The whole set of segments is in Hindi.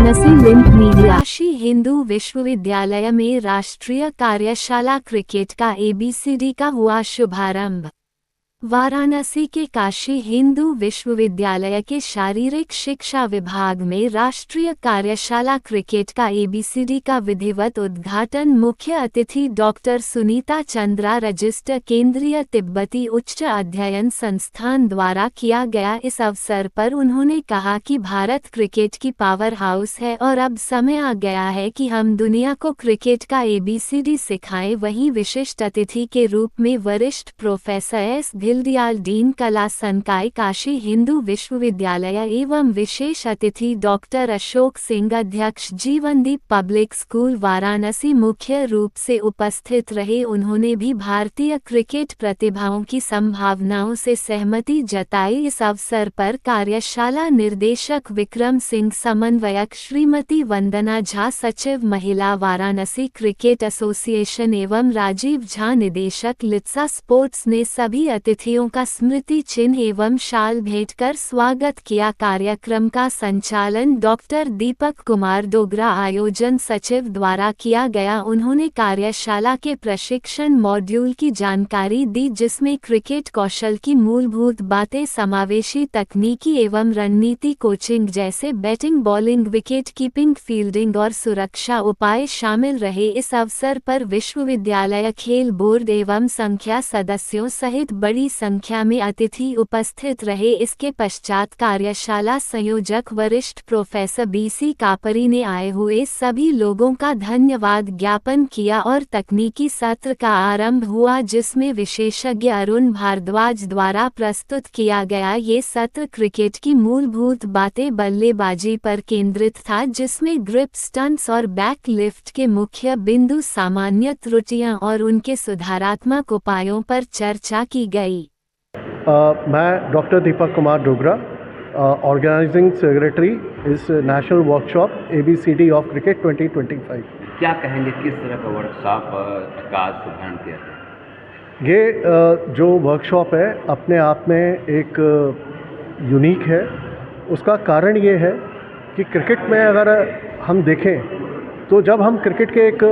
Varanasi link media. काशी हिंदू विश्वविद्यालय में राष्ट्रीय कार्यशाला क्रिकेट का ABCD का हुआ शुभारंभ। वाराणसी के काशी हिंदू विश्वविद्यालय के शारीरिक शिक्षा विभाग में राष्ट्रीय कार्यशाला क्रिकेट का ABCD का विधिवत उद्घाटन मुख्य अतिथि डॉक्टर सुनीता चंद्रा रजिस्टर केंद्रीय तिब्बती उच्च अध्ययन संस्थान द्वारा किया गया। इस अवसर पर उन्होंने कहा कि भारत क्रिकेट की पावर हाउस है और अब समय आ गया है कि हम दुनिया को क्रिकेट का ABCD सिखाएं। वहीं विशिष्ट अतिथि के रूप में वरिष्ठ प्रोफेसर एस ढिलडियाल डीन कला संकाय काशी हिंदू विश्वविद्यालय एवं विशेष अतिथि डॉक्टर अशोक सिंह अध्यक्ष जीवनदीप पब्लिक स्कूल वाराणसी मुख्य रूप से उपस्थित रहे। उन्होंने भी भारतीय क्रिकेट प्रतिभाओं की संभावनाओं से सहमति जताई। इस अवसर पर कार्यशाला निर्देशक विक्रम सिंह, समन्वयक श्रीमती वंदना झा, सचिव महिला वाराणसी क्रिकेट एसोसिएशन एवं राजीव झा, निदेशक लित्सा स्पोर्ट्स ने सभी अतिथियों का स्मृति चिन्ह एवं शाल भेंट कर स्वागत किया। कार्यक्रम का संचालन डॉक्टर दीपक कुमार डोगरा आयोजन सचिव द्वारा किया गया। उन्होंने कार्यशाला के प्रशिक्षण मॉड्यूल की जानकारी दी, जिसमें क्रिकेट कौशल की मूलभूत बातें, समावेशी तकनीकी एवं रणनीति कोचिंग जैसे batting, bowling, wicket keeping, fielding और सुरक्षा उपाय शामिल रहे। इस अवसर पर विश्वविद्यालय खेल बोर्ड एवं संख्या सदस्यों सहित बड़ी संख्या में अतिथि उपस्थित रहे। इसके पश्चात कार्यशाला संयोजक वरिष्ठ प्रोफेसर BC कापरी ने आए हुए सभी लोगों का धन्यवाद ज्ञापन किया और तकनीकी सत्र का आरंभ हुआ, जिसमें विशेषज्ञ अरुण भारद्वाज द्वारा प्रस्तुत किया गया। ये सत्र क्रिकेट की मूलभूत बातें, बल्लेबाजी पर केंद्रित था, जिसमें ग्रिप, स्टंट्स और बैक लिफ्ट के मुख्य बिंदु, सामान्य त्रुटियां और उनके सुधारात्मक उपायों पर चर्चा की गई। मैं doctor Deepak Kumar Dogra, organising secretary इस national workshop ABCD of cricket 2025। क्या कहेंगे, किस तरह का वर्कशॉप का आज शुभारंभ किया था? ये जो वर्कशॉप है अपने आप में एक यूनिक है। उसका कारण ये है कि क्रिकेट में अगर हम देखें तो जब हम क्रिकेट के एक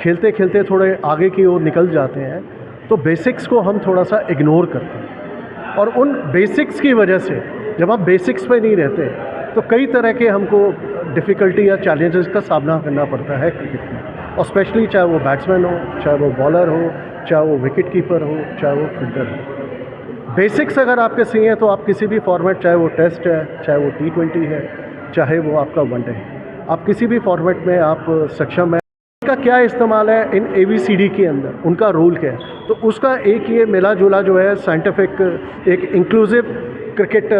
खेलते खेलते थोड़े आगे की ओर निकल जाते हैं तो बेसिक्स को हम थोड़ा सा इग्नोर करते हैं, और उन बेसिक्स की वजह से जब हम बेसिक्स पे नहीं रहते तो कई तरह के हमको डिफ़िकल्टी या चैलेंजेस का सामना करना पड़ता है क्रिकेट में, और स्पेशली चाहे वो बैट्समैन हो, चाहे वो बॉलर हो, चाहे वो विकेट कीपर हो, चाहे वो फील्डर हो। बेसिक्स अगर आपके सही हैं तो आप किसी भी फॉर्मेट, चाहे वो टेस्ट है, चाहे वो T20 है, चाहे वो आपका वनडे है, आप किसी भी फॉर्मेट में आप सक्षम है। का क्या इस्तेमाल है इन ABCD के अंदर, उनका रोल क्या है, तो उसका एक ये मिला जुला जो है साइंटिफिक एक इंक्लूसिव क्रिकेट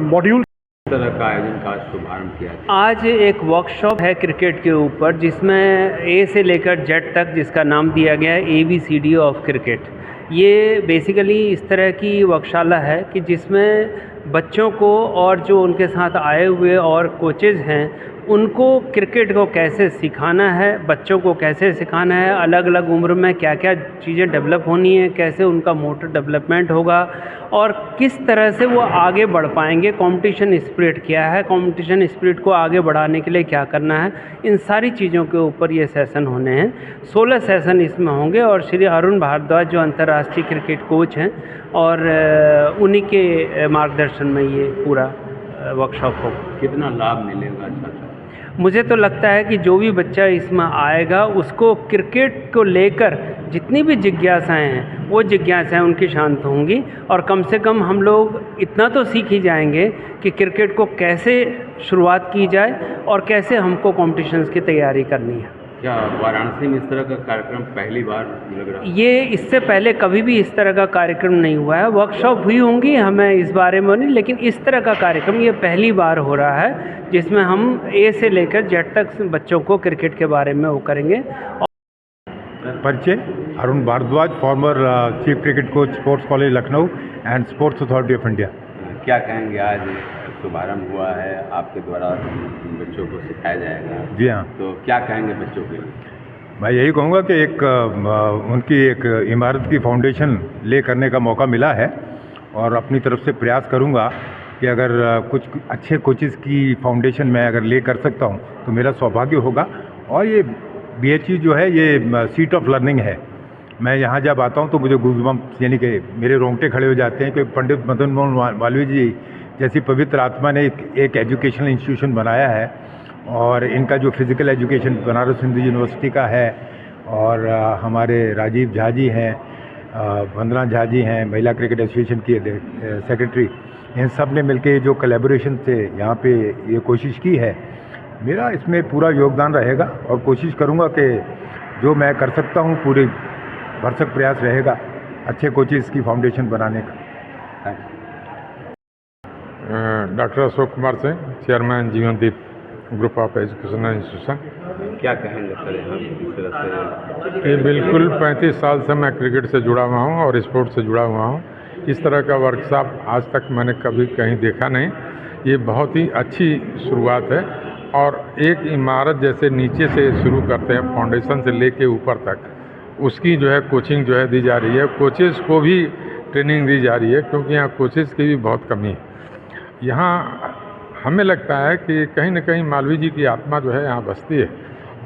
मॉड्यूल तरह का आयोजन का शुभारंभ किया। आज एक वर्कशॉप है क्रिकेट के ऊपर, जिसमें A से लेकर Z तक, जिसका नाम दिया गया है ABCD ऑफ क्रिकेट। ये बेसिकली इस तरह की वर्कशाला है कि जिसमें बच्चों को और जो उनके साथ आए हुए और कोचेज़ हैं उनको क्रिकेट को कैसे सिखाना है, बच्चों को कैसे सिखाना है, अलग अलग उम्र में क्या क्या चीज़ें डेवलप होनी है, कैसे उनका मोटर डेवलपमेंट होगा और किस तरह से वो आगे बढ़ पाएंगे। कंपटीशन स्पिरिट क्या है, कंपटीशन स्पिरिट को आगे बढ़ाने के लिए क्या करना है, इन सारी चीज़ों के ऊपर ये सेशन होने हैं। 16 सेशन इसमें होंगे और श्री अरुण भारद्वाज जो अंतर्राष्ट्रीय क्रिकेट कोच हैं और उन्हीं के मार्गदर्शन में ये पूरा वर्कशॉप होगा। कितना लाभ मिलेगा? अच्छा, मुझे तो लगता है कि जो भी बच्चा इसमें आएगा उसको क्रिकेट को लेकर जितनी भी जिज्ञासाएं हैं वो जिज्ञासाएं उनकी शांत होंगी, और कम से कम हम लोग इतना तो सीख ही जाएंगे कि क्रिकेट को कैसे शुरुआत की जाए और कैसे हमको कॉम्पिटिशन्स की तैयारी करनी है। क्या वाराणसी में इस तरह का कार्यक्रम पहली बार लग रहा है? ये इससे पहले कभी भी इस तरह का कार्यक्रम नहीं हुआ है। वर्कशॉप हुई होंगी, हमें इस बारे में नहीं, लेकिन इस तरह का कार्यक्रम ये पहली बार हो रहा है जिसमें हम A से लेकर Z तक बच्चों को क्रिकेट के बारे में वो करेंगे। परिचय: Arun Bhardwaj, former chief cricket coach, sports college Lucknow and sports authority of India. क्या कहेंगे, आज शुभारंभ हुआ है, आपके द्वारा बच्चों को सिखाया जाएगा? जी हाँ। तो क्या कहेंगे बच्चों के लिए? मैं यही कहूँगा कि एक उनकी एक इमारत की फाउंडेशन ले करने का मौका मिला है, और अपनी तरफ से प्रयास करूँगा कि अगर कुछ अच्छे कोचेज़ की फाउंडेशन मैं अगर ले कर सकता हूँ तो मेरा सौभाग्य होगा। और ये BHU जो है ये सीट ऑफ लर्निंग है। मैं यहाँ जब आता हूँ तो मुझे गूज़बम्प्स यानी कि मेरे रोंगटे खड़े हो जाते हैं कि पंडित मदन मोहन मालवीय जी जैसी पवित्र आत्मा ने एक एजुकेशनल इंस्टीट्यूशन बनाया है। और इनका जो physical education Banaras Hindu university का है, और हमारे राजीव झा जी हैं, वंदना झा जी हैं, महिला क्रिकेट एसोसिएशन की सेक्रेटरी, इन सब ने मिलके जो कोलैबोरेशन से यहाँ पे ये कोशिश की है। मेरा इसमें पूरा योगदान रहेगा और कोशिश करूँगा कि जो मैं कर सकता हूँ पूरे भरसक प्रयास रहेगा अच्छे कोचेज़ की फाउंडेशन बनाने का। Doctor Ashok Kumar Singh, chairman Jeevandeep group of educational institution. क्या कहेंगे सर यहाँ किस तरह से? ये बिल्कुल 35 साल से मैं क्रिकेट से जुड़ा हुआ हूँ और स्पोर्ट से जुड़ा हुआ हूँ। इस तरह का वर्कशॉप आज तक मैंने कभी कहीं देखा नहीं। ये बहुत ही अच्छी शुरुआत है और एक इमारत जैसे नीचे से शुरू करते हैं फाउंडेशन से लेके ऊपर तक, उसकी जो है कोचिंग जो है दी जा रही है। कोचेज़ को भी ट्रेनिंग दी जा रही है क्योंकि यहाँ कोचेज़ की भी बहुत कमी है। यहाँ हमें लगता है कि कहीं न कहीं मालवीय जी की आत्मा जो है यहाँ बसती है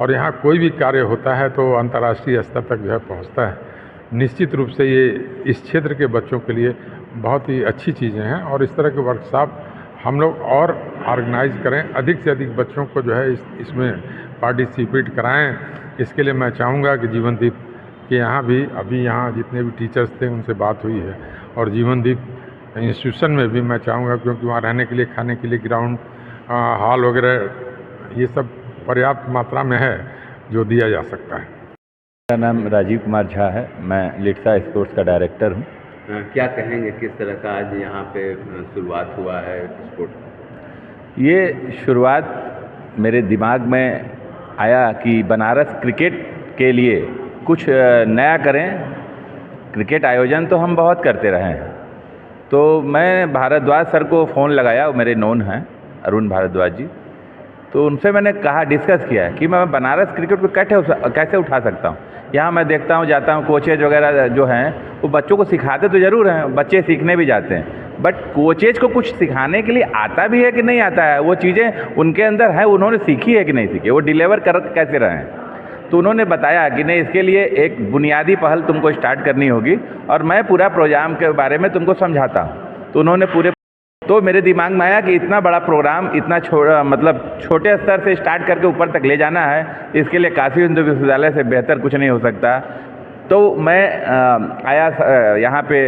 और यहाँ कोई भी कार्य होता है तो अंतर्राष्ट्रीय स्तर तक जो है पहुँचता है। निश्चित रूप से ये इस क्षेत्र के बच्चों के लिए बहुत ही अच्छी चीज़ें हैं और इस तरह के वर्कशॉप हम लोग और ऑर्गेनाइज करें, अधिक से अधिक बच्चों को जो है इसमें पार्टिसिपेट कराएं। इसके लिए मैं चाहूँगा कि जीवनदीप के यहाँ भी अभी यहाँ जितने भी टीचर्स थे उनसे बात हुई है और जीवनदीप इंस्टीट्यूशन में भी मैं चाहूँगा, क्योंकि वहाँ रहने के लिए, खाने के लिए ग्राउंड, हॉल वगैरह ये सब पर्याप्त मात्रा में है जो दिया जा सकता है। मेरा नाम राजीव कुमार झा है, मैं लिट्सा स्पोर्ट्स का डायरेक्टर हूँ। क्या कहेंगे किस तरह का आज यहाँ पे शुरुआत हुआ है स्पोर्ट? ये शुरुआत मेरे दिमाग में आया कि बनारस क्रिकेट के लिए कुछ नया करें। क्रिकेट आयोजन तो हम बहुत करते रहे हैं, तो मैं भारद्वाज सर को फ़ोन लगाया, वो मेरे नोन हैं अरुण भारद्वाज जी। तो उनसे मैंने कहा, डिस्कस किया कि मैं बनारस क्रिकेट को कैसे उठा सकता हूँ। यहाँ मैं देखता हूँ, जाता हूँ, कोचेज वगैरह जो हैं वो बच्चों को सिखाते तो ज़रूर हैं, बच्चे सीखने भी जाते हैं, बट कोचेज को कुछ सिखाने के लिए आता भी है कि नहीं आता है, वो चीज़ें उनके अंदर है, उन्होंने सीखी है कि नहीं सीखी, वो डिलीवर कर कैसे रहे हैं। तो उन्होंने बताया कि नहीं, इसके लिए एक बुनियादी पहल तुमको स्टार्ट करनी होगी और मैं पूरा प्रोग्राम के बारे में तुमको समझाता हूँ। तो उन्होंने तो मेरे दिमाग में आया कि इतना बड़ा प्रोग्राम इतना छोटे स्तर से स्टार्ट करके ऊपर तक ले जाना है, इसके लिए काशी हिंदू विश्वविद्यालय से बेहतर कुछ नहीं हो सकता। तो मैं आया यहाँ पे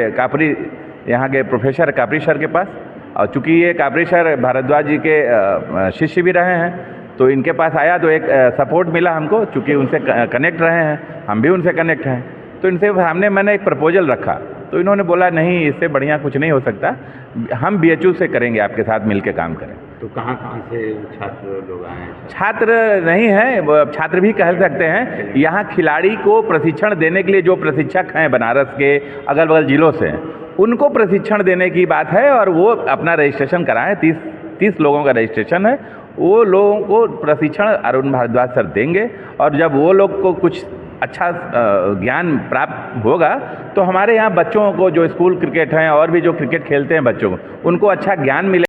यहाँ के प्रोफेसर कापरी सर के पास, और चूँकि ये कापरी सर भारद्वाज जी के शिष्य भी रहे हैं, तो इनके पास आया तो एक सपोर्ट मिला हमको, चूँकि उनसे कनेक्ट रहे हैं, हम भी उनसे कनेक्ट हैं। तो इनसे सामने मैंने एक प्रपोजल रखा, तो इन्होंने बोला नहीं, इससे बढ़िया कुछ नहीं हो सकता, हम BHU से करेंगे, आपके साथ मिलके काम करें। तो कहाँ से छात्र लोग आए हैं? छात्र नहीं है, छात्र भी कह सकते हैं। यहाँ खिलाड़ी को प्रशिक्षण देने के लिए जो प्रशिक्षक हैं बनारस के अगल बगल जिलों से, उनको प्रशिक्षण देने की बात है और वो अपना रजिस्ट्रेशन कराएं। 30 लोगों का रजिस्ट्रेशन है, वो लोगों को प्रशिक्षण अरुण भारद्वाज सर देंगे और जब वो लोग को कुछ अच्छा ज्ञान प्राप्त होगा तो हमारे यहाँ बच्चों को जो स्कूल क्रिकेट हैं और भी जो क्रिकेट खेलते हैं बच्चों को, उनको अच्छा ज्ञान मिले।